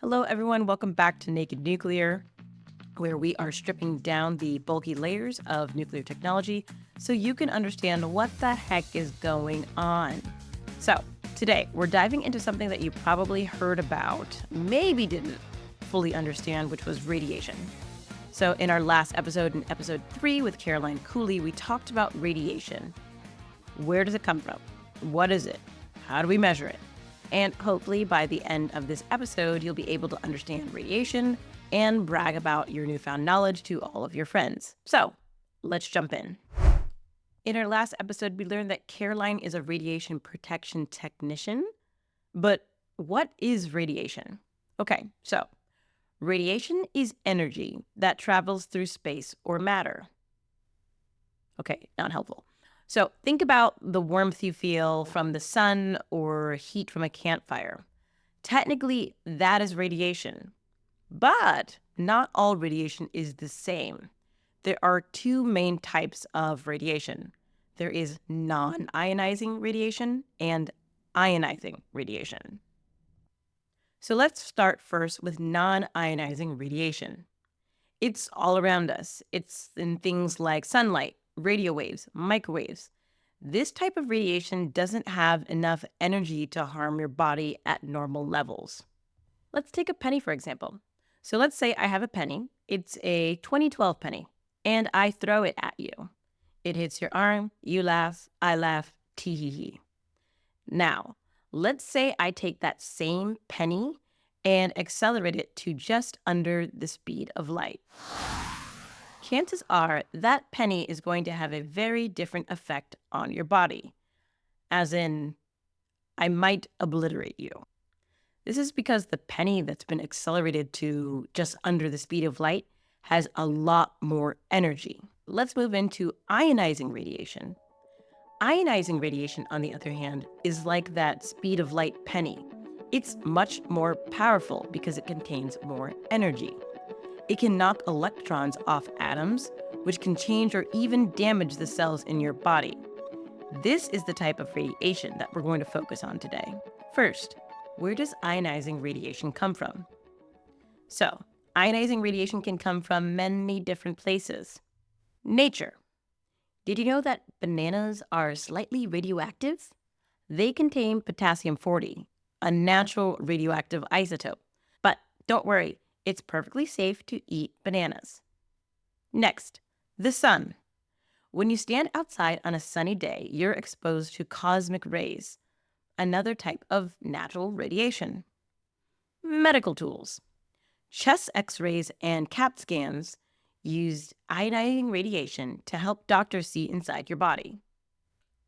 Hello, everyone. Welcome back to Naked Nuclear, where we are stripping down the bulky layers of nuclear technology so you can understand what the heck is going on. So, today we're diving into something that you probably heard about, maybe didn't fully understand, which was radiation. So, in our last episode, in episode 3 with Caroline Cooley, we talked about radiation. Where does it come from? What is it? How do we measure it? And hopefully by the end of this episode, you'll be able to understand radiation and brag about your newfound knowledge to all of your friends. So let's jump in. In our last episode, we learned that Caroline is a radiation protection technician. But what is radiation? Okay, so radiation is energy that travels through space or matter. Okay, not helpful. So think about the warmth you feel from the sun or heat from a campfire. Technically, that is radiation, but not all radiation is the same. There are two main types of radiation. There is non-ionizing radiation and ionizing radiation. So let's start first with non-ionizing radiation. It's all around us. It's in things like sunlight, radio waves, microwaves. This type of radiation doesn't have enough energy to harm your body at normal levels. Let's take a penny, for example. So let's say I have a penny. It's a 2012 penny, and I throw it at you. It hits your arm, you laugh, I laugh, tee hee hee. Now, let's say I take that same penny and accelerate it to just under the speed of light. Chances are that penny is going to have a very different effect on your body, as in, I might obliterate you. This is because the penny that's been accelerated to just under the speed of light has a lot more energy. Let's move into ionizing radiation. Ionizing radiation, on the other hand, is like that speed of light penny. It's much more powerful because it contains more energy. It can knock electrons off atoms, which can change or even damage the cells in your body. This is the type of radiation that we're going to focus on today. First, where does ionizing radiation come from? So, ionizing radiation can come from many different places. Nature. Did you know that bananas are slightly radioactive? They contain potassium-40, a natural radioactive isotope. But don't worry, it's perfectly safe to eat bananas. Next, the sun. When you stand outside on a sunny day, you're exposed to cosmic rays, another type of natural radiation. Medical tools. Chest x-rays and CAT scans used ionizing radiation to help doctors see inside your body.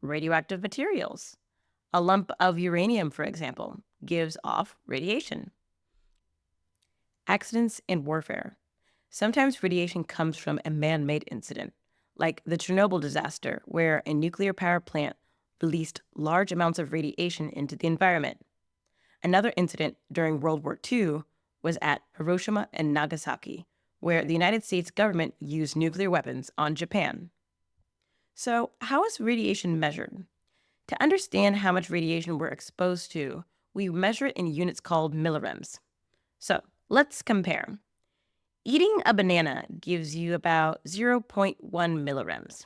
Radioactive materials. A lump of uranium, for example, gives off radiation. Accidents in warfare. Sometimes radiation comes from a man-made incident, like the Chernobyl disaster, where a nuclear power plant released large amounts of radiation into the environment. Another incident during World War II was at Hiroshima and Nagasaki, where the United States government used nuclear weapons on Japan. So, how is radiation measured? To understand how much radiation we're exposed to, we measure it in units called millirems. So, let's compare. Eating a banana gives you about 0.1 millirems.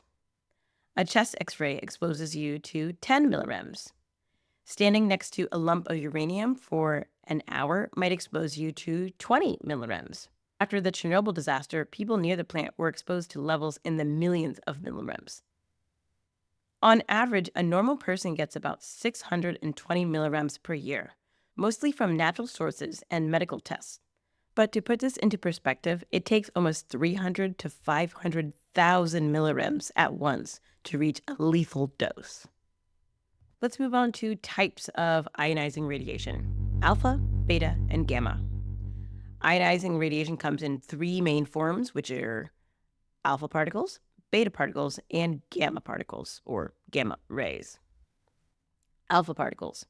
A chest x-ray exposes you to 10 millirems. Standing next to a lump of uranium for an hour might expose you to 20 millirems. After the Chernobyl disaster, people near the plant were exposed to levels in the millions of millirems. On average, a normal person gets about 620 millirems per year, mostly from natural sources and medical tests. But to put this into perspective, it takes almost 300 to 500,000 millirems at once to reach a lethal dose. Let's move on to types of ionizing radiation: alpha, beta, and gamma. Ionizing radiation comes in three main forms, which are alpha particles, beta particles, and gamma particles, or gamma rays. Alpha particles.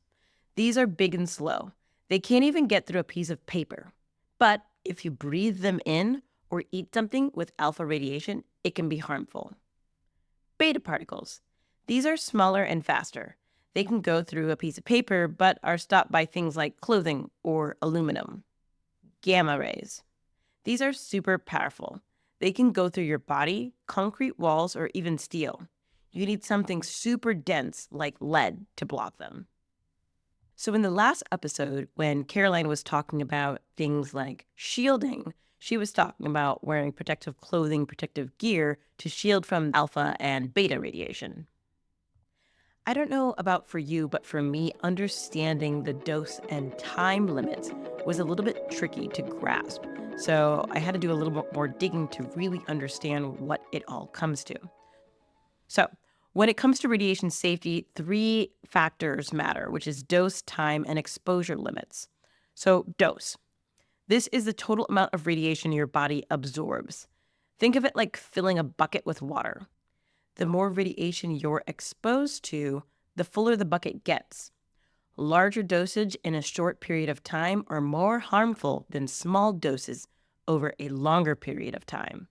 These are big and slow. They can't even get through a piece of paper. But if you breathe them in or eat something with alpha radiation, it can be harmful. Beta particles. These are smaller and faster. They can go through a piece of paper, but are stopped by things like clothing or aluminum. gamma rays. These are super powerful. They can go through your body, concrete walls, or even steel. You need something super dense like lead to block them. So in the last episode, when Caroline was talking about things like shielding, she was talking about wearing protective clothing, protective gear to shield from alpha and beta radiation. I don't know about for you, but for me, understanding the dose and time limits was a little bit tricky to grasp. So I had to do a little bit more digging to really understand what it all comes to. So when it comes to radiation safety, 3 factors matter, which is dose, time, and exposure limits. So dose. This is the total amount of radiation your body absorbs. Think of it like filling a bucket with water. The more radiation you're exposed to, the fuller the bucket gets. Larger dosage in a short period of time are more harmful than small doses over a longer period of time.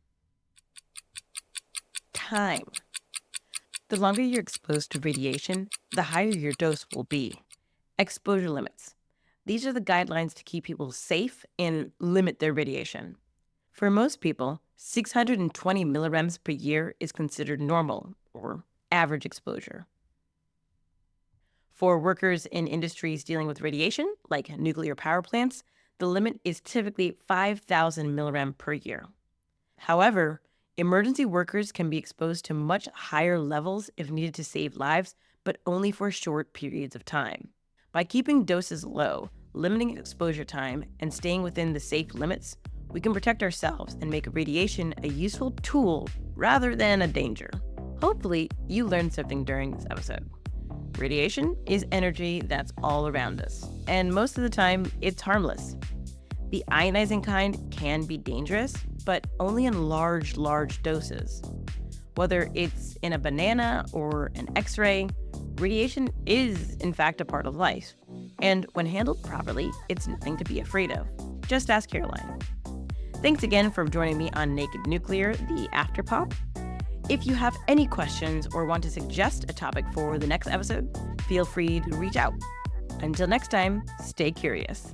Time. The longer you're exposed to radiation, the higher your dose will be. Exposure limits. These are the guidelines to keep people safe and limit their radiation. For most people, 620 millirems per year is considered normal, or average exposure. For workers in industries dealing with radiation, like nuclear power plants, the limit is typically 5,000 millirem per year. However, emergency workers can be exposed to much higher levels if needed to save lives, but only for short periods of time. By keeping doses low, limiting exposure time, and staying within the safe limits, we can protect ourselves and make radiation a useful tool rather than a danger. Hopefully, you learned something during this episode. Radiation is energy that's all around us, and most of the time, it's harmless. The ionizing kind can be dangerous, but only in large doses. Whether it's in a banana or an X-ray, radiation is, in fact, a part of life. And when handled properly, it's nothing to be afraid of. Just ask Caroline. Thanks again for joining me on Naked Nuclear, the Afterpop. If you have any questions or want to suggest a topic for the next episode, feel free to reach out. Until next time, stay curious.